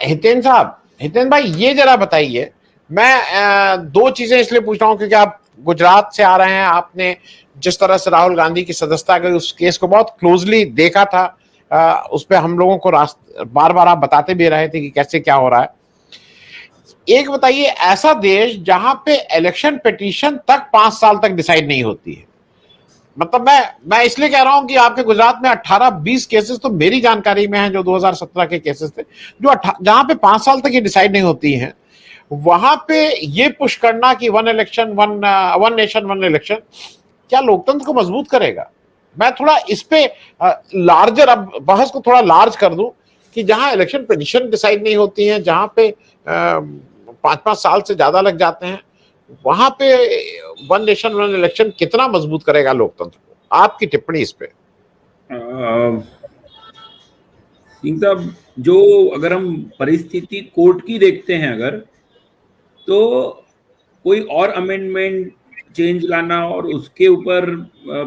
हितेन भाई ये जरा बताइए। मैं दो चीजें इसलिए पूछ रहा हूं क्योंकि आप गुजरात से आ रहे हैं, आपने जिस तरह से राहुल गांधी की सदस्यता के उस केस को बहुत क्लोजली देखा था, उस पर हम लोगों को बार बार आप बताते भी रहे थे कि कैसे क्या हो रहा है। एक बताइए, ऐसा देश जहां पे इलेक्शन पिटीशन तक 5 साल तक डिसाइड नहीं होती है, मतलब मैं इसलिए कह रहा हूं कि आपके गुजरात में 18-20 केसेस तो मेरी जानकारी में है जो 2017 के केसेस थे, जो जहां पे 5 साल तक ये डिसाइड नहीं होती हैं, वहां पे ये पुश करना कि वन नेशन वन इलेक्शन क्या लोकतंत्र को मजबूत करेगा? मैं थोड़ा इस पे लार्जर अब बहस को थोड़ा लार्ज कर दूं कि जहां इलेक्शन पिटीशन डिसाइड नहीं होती हैं, जहां पे 5-5 साल से ज्यादा लग जाते हैं, वहां पे वन नेशन वन इलेक्शन कितना मजबूत करेगा लोकतंत्र को? आपकी टिप्पणी इस पे। सिंह साहब, जो अगर हम परिस्थिति कोर्ट की देखते हैं, अगर तो कोई और अमेंडमेंट चेंज लाना और उसके ऊपर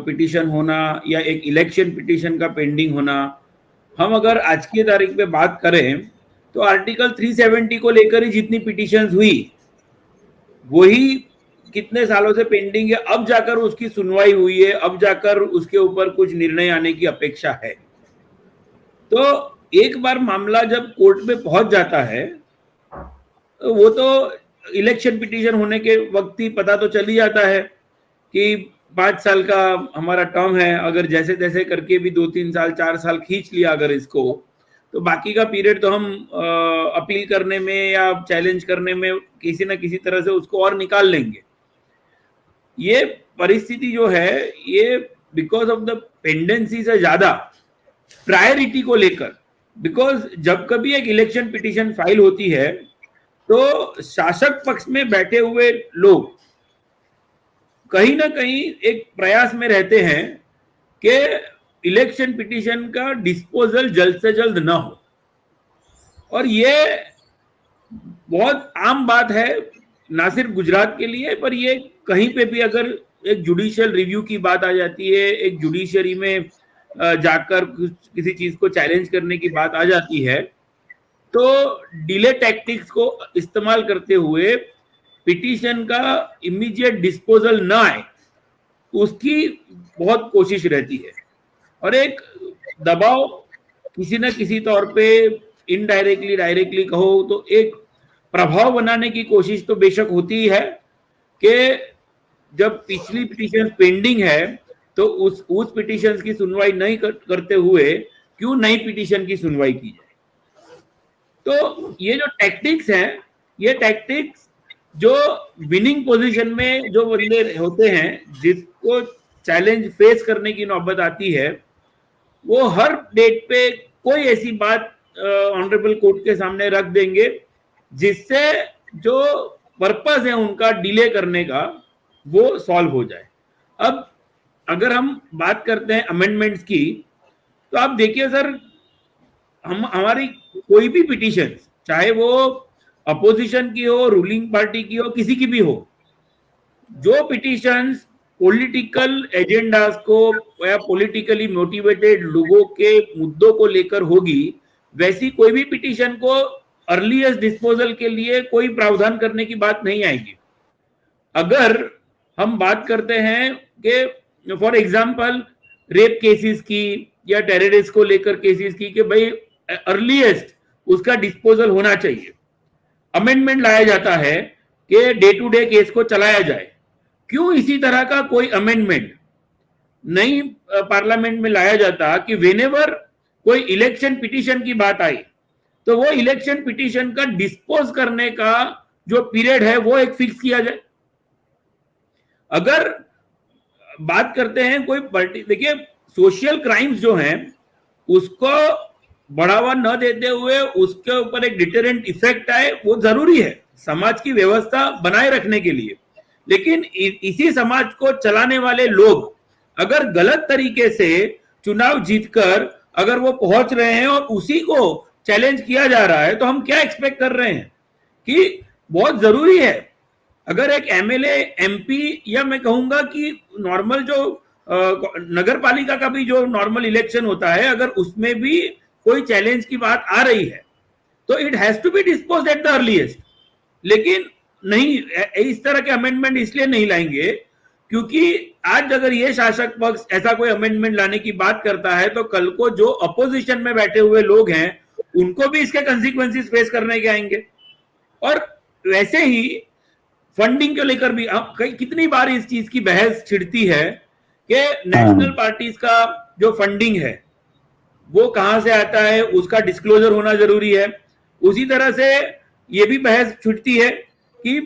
पिटीशन होना या एक इलेक्शन पिटीशन का पेंडिंग होना, हम अगर आज की तारीख पे बात करें तो आर्टिकल 370 को लेकर ही जितनी पिटीशंस हुई वही कितने सालों से पेंडिंग है, अब जाकर उसकी सुनवाई हुई है, अब जाकर उसके ऊपर कुछ निर्णय आने की अपेक्षा है। तो एक बार मामला जब कोर्ट में पहुंच जाता है वो तो इलेक्शन पिटीशन होने के वक्त ही पता तो चल ही जाता है कि 5 साल का हमारा टर्म है, अगर जैसे तैसे करके भी 2-3 साल 4 साल खींच लिया अगर इसको, तो बाकी का पीरियड तो हम अपील करने में या चैलेंज करने में किसी ना किसी तरह से उसको और निकाल लेंगे। ये परिस्थिति जो है ये बिकॉज ऑफ द पेंडेंसी से ज्यादा प्रायोरिटी को लेकर, बिकॉज जब कभी एक इलेक्शन पिटीशन फाइल होती है तो शासक पक्ष में बैठे हुए लोग कहीं ना कहीं एक प्रयास में रहते हैं कि इलेक्शन पिटीशन का डिस्पोजल जल्द से जल्द ना हो, और ये बहुत आम बात है ना सिर्फ गुजरात के लिए, पर ये कहीं पे भी अगर एक जुडिशियल रिव्यू की बात आ जाती है, एक जुडिशरी में जाकर किसी चीज को चैलेंज करने की बात आ जाती है, तो डिले टैक्टिक्स को इस्तेमाल करते हुए पिटीशन का इमीडिएट डिस्पोजल ना आए उसकी बहुत कोशिश रहती है, और एक दबाव किसी न किसी तौर पे इनडायरेक्टली डायरेक्टली कहो तो एक प्रभाव बनाने की कोशिश तो बेशक होती है कि जब पिछली पिटीशन पेंडिंग है तो उस पिटीशन की सुनवाई नहीं करते हुए क्यों नई पिटीशन की सुनवाई की जाए। तो ये जो टैक्टिक्स हैं, ये टैक्टिक्स जो विनिंग पोजीशन में जो बंदे होते हैं जिसको चैलेंज फेस करने की नौबत आती है, वो हर डेट पे कोई ऐसी बात ऑनरेबल कोर्ट के सामने रख देंगे जिससे जो पर्पस है उनका डिले करने का वो सॉल्व हो जाए। अब अगर हम बात करते हैं अमेंडमेंट्स की, तो आप देखिए सर, हमारी कोई भी पिटीशन, चाहे वो अपोजिशन की हो, रूलिंग पार्टी की हो, किसी की भी हो, जो पिटीशंस पॉलिटिकल एजेंडास को या पॉलिटिकली मोटिवेटेड लोगों के मुद्दों को लेकर होगी, वैसी कोई भी पिटीशन को अर्लीस्ट डिस्पोजल के लिए कोई प्रावधान करने की बात नहीं आएगी। अगर हम बात करते हैं कि फॉर एग्जांपल रेप केसेस की या टेररिस्ट को लेकर केसेस की कि भाई अर्लीस्ट उसका डिस्पोजल होना चाहिए, अमेंडमेंट लाया जाता है कि डे टू डे केस को चलाया जाए। क्यों इसी तरह का कोई अमेंडमेंट नई पार्लियामेंट में लाया जाता कि व्हेनेवर कोई इलेक्शन पिटीशन की बात आई तो वो इलेक्शन पिटीशन का डिस्पोज करने का जो पीरियड है वो एक फिक्स किया जाए। अगर बात करते हैं कोई देखिए सोशल क्राइम्स जो हैं उसको बढ़ावा न देते हुए उसके ऊपर एक डिटरेंट इफेक्ट आए, वो जरूरी है समाज की व्यवस्था बनाए रखने के लिए। लेकिन इसी समाज को चलाने वाले लोग अगर गलत तरीके से चुनाव जीतकर अगर वो पहुंच रहे हैं और उसी को चैलेंज किया जा रहा है, तो हम क्या एक्सपेक्ट कर रहे हैं कि बहुत जरूरी है अगर एक एमएलए एमपी या मैं कहूंगा कि नॉर्मल जो नगर पालिका का भी जो नॉर्मल इलेक्शन होता है, अगर उसमें भी कोई चैलेंज की बात आ रही है तो it has to be disposed at the earliest. लेकिन नहीं, इस तरह के अमेंडमेंट इसलिए नहीं लाएंगे क्योंकि आज अगर ये शासक पक्ष ऐसा कोई अमेंडमेंट लाने की बात करता है तो कल को जो अपोजिशन में बैठे हुए लोग हैं उनको भी इसके कंसिक्वेंसेस फेस करने के आएंगे। और वैसे ही फंडिंग को लेकर भी कितनी बार इस चीज की बहस छिड़ती है कि नेशनल पार्टीज का जो फंडिंग है वो कहां से आता है, उसका डिस्क्लोजर होना जरूरी है। उसी तरह से ये भी बहस छिड़ती है कि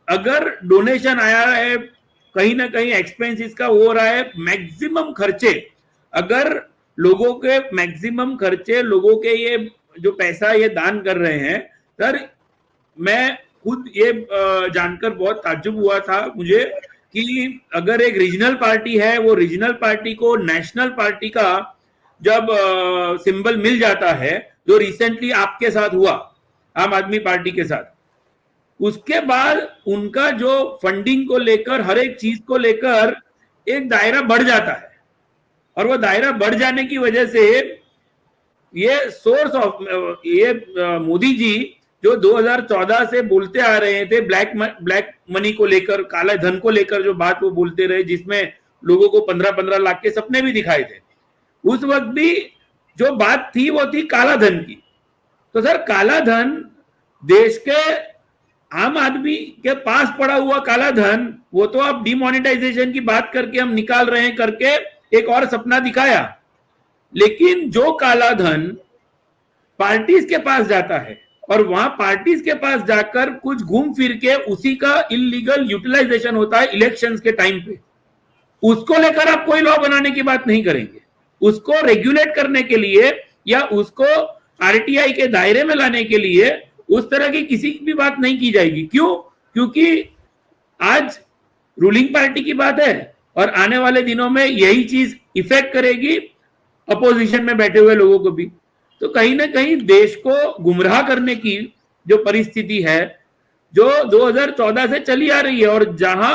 अगर डोनेशन आया है, कहीं ना कहीं एक्सपेंस इसका हो रहा है, मैक्सिमम खर्चे, अगर लोगों के मैक्सिमम खर्चे, लोगों के ये जो पैसा ये दान कर रहे हैं, सर मैं खुद ये जानकर बहुत ताज्जुब हुआ था मुझे कि अगर एक रीजनल पार्टी है, वो रीजनल पार्टी को नेशनल पार्टी का जब सिंबल मिल जाता है, जो रिसेंटली आपके साथ हुआ आम आदमी पार्टी के साथ, उसके बाद उनका जो फंडिंग को लेकर, हर एक चीज को लेकर एक दायरा बढ़ जाता है। और वो दायरा बढ़ जाने की वजह से ये सोर्स ऑफ ये मोदी जी जो 2014 से बोलते आ रहे थे ब्लैक मनी को लेकर, काला धन को लेकर जो बात वो बोलते रहे, जिसमें लोगों को 15-15 लाख के सपने भी दिखाए थे, उस वक्त भी जो बात थी वो थी काला धन की। तो सर काला धन, देश के आम आदमी के पास पड़ा हुआ काला धन, वो तो अब डिमोनेटाइजेशन की बात करके हम निकाल रहे हैं करके एक और सपना दिखाया। लेकिन जो काला धन पार्टीज के पास जाता है और वहां पार्टीज के पास जाकर कुछ घूम फिर के उसी का इलीगल यूटिलाइजेशन होता है इलेक्शंस के टाइम पे, उसको लेकर आप कोई लॉ बनाने की बात नहीं करेंगे। उसको रेगुलेट करने के लिए या उसको आरटीआई के दायरे में लाने के लिए उस तरह की किसी की भी बात नहीं की जाएगी। क्यों? क्योंकि आज रूलिंग पार्टी की बात है और आने वाले दिनों में यही चीज इफेक्ट करेगी अपोजिशन में बैठे हुए लोगों को भी। तो कहीं ना कहीं देश को गुमराह करने की जो परिस्थिति है, जो 2014 से चली आ रही है, और जहां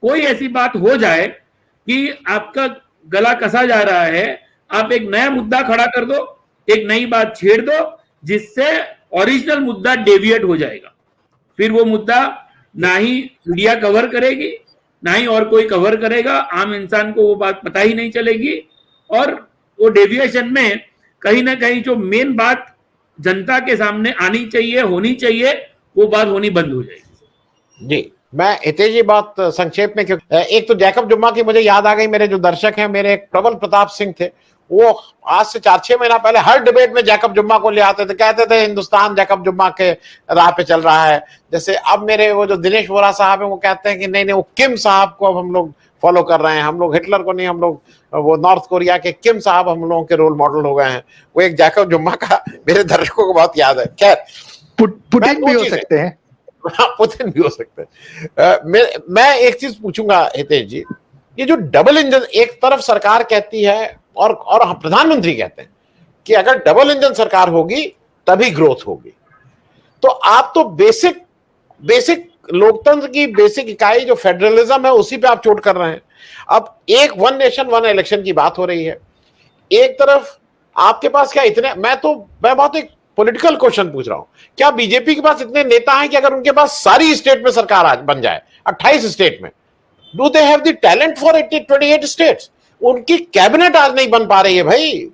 कोई ऐसी बात हो जाए कि आपका गला कसा जा रहा है, आप एक नया मुद्दा खड़ा कर दो, एक नई बात छेड़ दो, जिससे ओरिजिनल मुद्दा डेविएट हो जाएगा। फिर वो मुद्दा ना ही मीडिया कवर करेगी, ना ही और कोई कवर करेगा, आम इंसान को वो बात पता ही नहीं चलेगी, और वो डेविएशन में कहीं ना कहीं जो मेन बात जनता के सामने आनी चाहिए, होनी चाहिए, वो बात होनी बंद हो जाएगी। जी, मैं हितेश जी बात संक्षेप में, क्योंकि एक तो जैकब जुम्मा की मुझे याद आ गई, मेरे जो दर्शक हैं, मेरे एक प्रबल प्रताप सिंह थे, वो आज से 4-6 महीना पहले हर डिबेट में जैकब जुम्मा को ले आते थे, कहते थे हिंदुस्तान जैकब जुम्मा के राह पे चल रहा है। जैसे अब मेरे वो जो दिनेश वोरा साहब है, वो कहते हैं कि नहीं नहीं, वो किम साहब को अब हम लोग फॉलो कर रहे हैं, हम लोग हिटलर को नहीं, हम लोग वो नॉर्थ कोरिया के किम साहब हम लोगों के रोल मॉडल हो गए हैं। वो एक जैकब जुम्मा का मेरे दर्शकों को बहुत याद है। खैर, पुतिन भी हो सकते हैं, पुतिन भी हो सकते हैं। मैं एक चीज पूछूंगा हितेश जी, ये जो डबल इंजन, एक तरफ सरकार कहती है और प्रधानमंत्री कहते हैं कि अगर डबल इंजन सरकार होगी तभी ग्रोथ होगी, तो आप तो बेसिक लोकतंत्र की बेसिक इकाई जो फेडरलिज्म है उसी पे आप चोट कर रहे हैं। अब एक वन नेशन वन इलेक्शन की बात हो रही है, एक तरफ आपके पास क्या इतने, मैं बहुत एक पॉलिटिकल क्वेश्चन पूछ रहा हूं, क्या बीजेपी के पास इतने नेता हैं कि अगर उनके पास सारी स्टेट में सरकार आज बन जाए, 28 स्टेट में, do they have the talent for 28 states? उनकी कैबिनेट आज नहीं बन पा रही है भाई।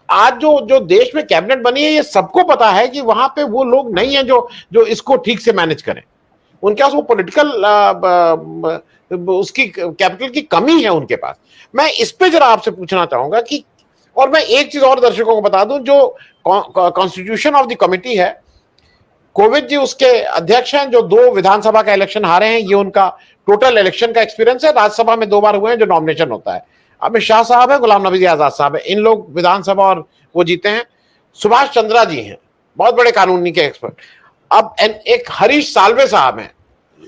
आज जो देश में कैबिनेट बनी है, ये सबको पता है कि वहां पे वो लोग नहीं है जो इसको ठीक से मैनेज करें। उनके पास वो पॉलिटिकल उसकी कैपिटल की कमी है उनके पास। मैं इस पे जरा आपसे पूछना चाहूंगा कि, और मैं एक चीज और दर्शकों को बता दूं, जो कॉन्स्टिट्यूशन ऑफ द कमिटी है, कोविंद जी उसके अध्यक्ष हैं, जो 2 विधानसभा का इलेक्शन हारे हैं, ये उनका टोटल इलेक्शन का एक्सपीरियंस है। राज्यसभा में 2 बार हुए हैं जो नॉमिनेशन होता है। अमित शाह साहब है, गुलाम नबी आजाद साहब है, इन लोग विधानसभा और वो जीते हैं। सुभाष चंद्रा जी हैं, बहुत बड़े कानूनी के एक्सपर्ट। अब एक हरीश साल्वे साहब हैं,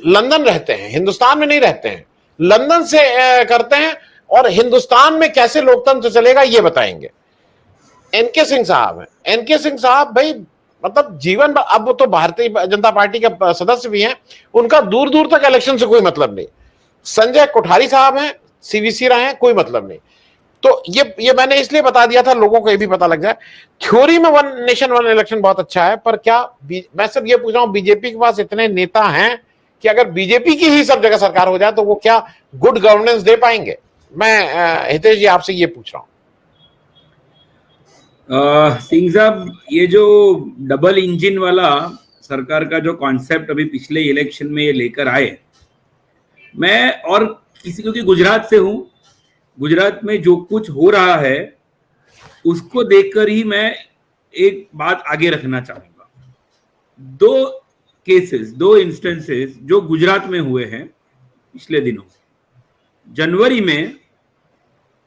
लंदन रहते हैं, हिंदुस्तान में नहीं रहते हैं, लंदन से करते हैं, और हिंदुस्तान में कैसे लोकतंत्र चलेगा ये बताएंगे। एनके सिंह साहब हैं, एनके सिंह साहब भाई मतलब जीवन, अब वो तो भारतीय जनता पार्टी के सदस्य भी हैं, उनका दूर दूर तक इलेक्शन से कोई मतलब नहीं। संजय कोठारी साहब हैं, सीवीसी रहे हैं, कोई मतलब नहीं। तो ये मैंने इसलिए बता दिया था, लोगों को ये भी पता लग जाए। थ्योरी में वन नेशन वन इलेक्शन बहुत अच्छा है, पर क्या मैं सिर्फ ये पूछ रहा हूं, बीजेपी के पास इतने नेता हैं कि अगर बीजेपी की ही सब जगह सरकार हो जाए तो वो क्या गुड गवर्नेंस दे पाएंगे? मैं हितेश जी आपसे ये पूछ रहा हूं। सिंह साहब, ये जो डबल इंजन वाला सरकार का जो कॉन्सेप्ट अभी पिछले इलेक्शन में ये लेकर आए, मैं और किसी, क्योंकि गुजरात से हूं, गुजरात में जो कुछ हो रहा है उसको देखकर ही मैं एक बात आगे रखना चाहूंगा। दो केसेस, दो इंस्टेंसेस जो गुजरात में हुए हैं पिछले दिनों। जनवरी में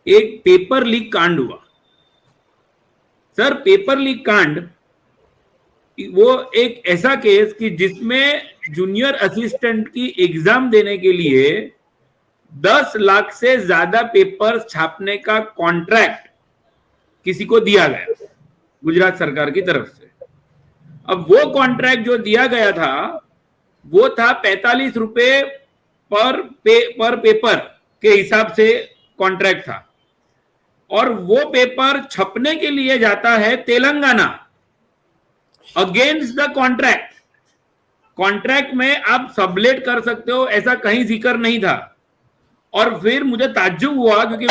एक पेपर लीक कांड हुआ। सर, पेपर लीक कांड वो एक ऐसा केस कि जिसमें जूनियर असिस्टेंट की एग्जाम देने के लिए 10 लाख से ज्यादा पेपर छापने का कॉन्ट्रैक्ट किसी को दिया गया गुजरात सरकार की तरफ से। अब वो कॉन्ट्रैक्ट जो दिया गया था वो था 45 रुपए पर पेपर के हिसाब से कॉन्ट्रैक्ट था, और वो पेपर छपने के लिए जाता है Telangana against the contract. Contract में आप सबलेट कर सकते हो, ऐसा कहीं जिक्र नहीं था। और फिर मुझे ताज्जुब हुआ, क्योंकि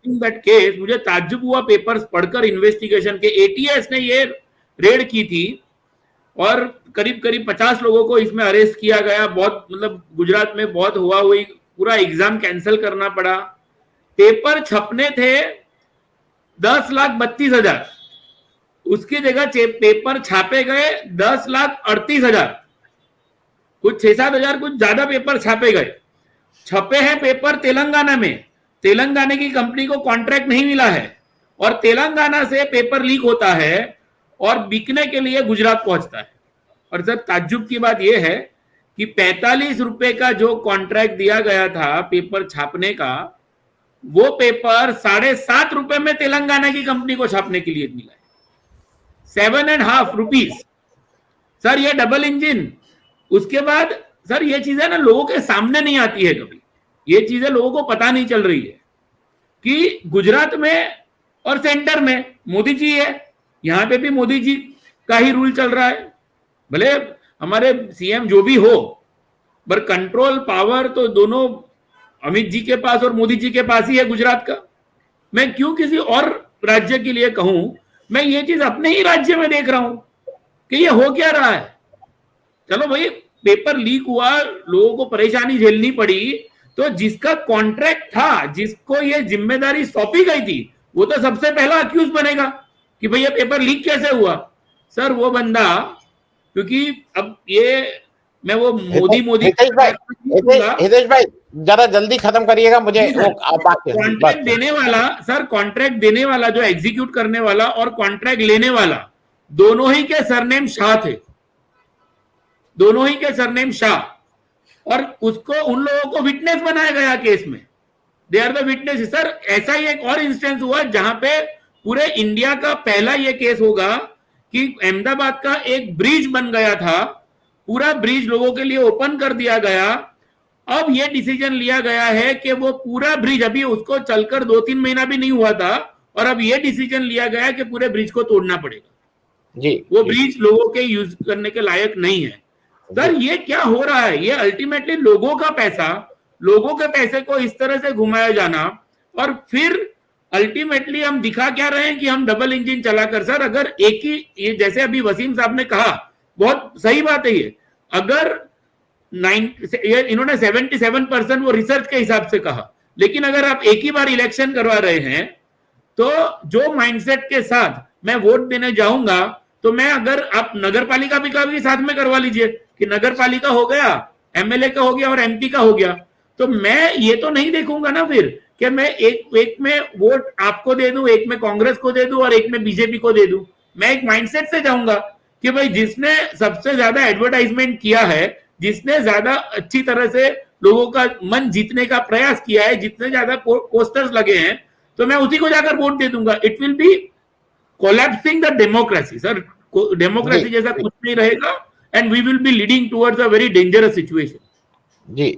दैट केस मुझे ताज्जुब हुआ पेपर्स पढ़कर, इन्वेस्टिगेशन के एटीएस ने ये रेड की थी और करीब करीब 50 लोगों को इसमें अरेस्ट किया गया। बहुत, मतलब गुजरात में बहुत हुआ हुई, पूरा एग्जाम कैंसिल करना पड़ा। पेपर छपने थे 10,32,000, उसकी जगह पेपर छापे गए 10,38,000, कुछ 6-7 हजार कुछ ज्यादा पेपर छापे गए। छपे हैं पेपर तेलंगाना में, तेलंगाना की कंपनी को कॉन्ट्रैक्ट नहीं मिला है, और तेलंगाना से पेपर लीक होता है और बिकने के लिए गुजरात पहुंचता है। और सर, ताज्जुब की बात यह है कि 45 रुपए का जो कॉन्ट्रैक्ट दिया गया था पेपर छापने का, वो पेपर 7.5 रुपए में तेलंगाना की कंपनी को छापने के लिए मिला है। 7.5 रुपीज। सर, ये डबल इंजन। उसके बाद सर, ये चीजें ना लोगों के सामने नहीं आती है कभी, ये चीजें लोगों को पता नहीं चल रही है कि गुजरात में और सेंटर में मोदी जी है, यहां पे भी मोदी जी का ही रूल चल रहा है। भले हमारे सीएम जो भी हो, पर कंट्रोल पावर तो दोनों अमित जी के पास और मोदी जी के पास ही है गुजरात का। मैं क्यों किसी और राज्य के लिए कहूं, मैं ये चीज अपने ही राज्य में देख रहा हूं कि ये हो क्या रहा है। चलो भाई, पेपर लीक हुआ, लोगों को परेशानी झेलनी पड़ी, तो जिसका कॉन्ट्रैक्ट था, जिसको ये जिम्मेदारी सौंपी गई थी, वो तो सबसे पहला अक्यूज बनेगा कि भैया पेपर लीक कैसे हुआ। सर, वो बंदा, क्योंकि अब ये मैं वो मोदी हितेश भाई जरा जल्दी खत्म करिएगा, मुझे कॉन्ट्रैक्ट देने वाला, सर कॉन्ट्रैक्ट देने वाला, जो एग्जीक्यूट करने वाला और कॉन्ट्रैक्ट लेने वाला, दोनों ही के सरनेम शाह थे, दोनों ही के सरनेम शाह, और उसको, उन लोगों को विटनेस बनाया गया केस में। They are the witness. Sir, ऐसा ही एक और इंस्टेंस हुआ जहां पे पूरे इंडिया का पहला ये केस होगा कि अहमदाबाद का एक ब्रिज बन गया था, पूरा ब्रिज लोगों के लिए ओपन कर दिया गया। अब ये डिसीजन लिया गया है कि वो पूरा ब्रिज, अभी उसको चलकर 2-3 महीना भी नहीं हुआ था, और अब ये डिसीजन लिया गया कि पूरे ब्रिज को तोड़ना पड़ेगा जी। वो ब्रिज लोगों के यूज करने के लायक नहीं है। सर, ये क्या हो रहा है? ये अल्टीमेटली लोगों का पैसा, लोगों के पैसे को इस तरह से घुमाया जाना, और फिर अल्टीमेटली हम दिखा क्या रहे हैं कि हम डबल इंजन चलाकर। सर, अगर एक ही, ये जैसे अभी वसीम साहब ने कहा, बहुत सही बात है ये, अगर इन्होंने 77% वो रिसर्च के हिसाब से कहा, लेकिन अगर आप एक ही बार इलेक्शन करवा रहे हैं, तो जो माइंडसेट के साथ मैं वोट देने जाऊंगा, तो मैं, अगर आप नगर पालिका भी साथ में करवा लीजिए कि नगर पालिका हो गया, एमएलए का हो गया और एमपी का हो गया, तो मैं ये तो नहीं देखूंगा ना फिर कि मैं एक में वोट आपको दे दूं, एक में कांग्रेस को दे दूं और एक में बीजेपी को दे दूं। मैं एक माइंडसेट से जाऊंगा कि भाई जिसने सबसे ज्यादा एडवर्टाइजमेंट किया है, जिसने ज्यादा अच्छी तरह से लोगों का मन जीतने का प्रयास किया है, जितने ज्यादा पोस्टर्स लगे हैं, तो मैं उसी को जाकर वोट दे दूंगा। It will be collapsing the democracy. Sir, democracy जैसा कुछ नहीं रहेगा, and we will be leading towards a very dangerous situation. Ji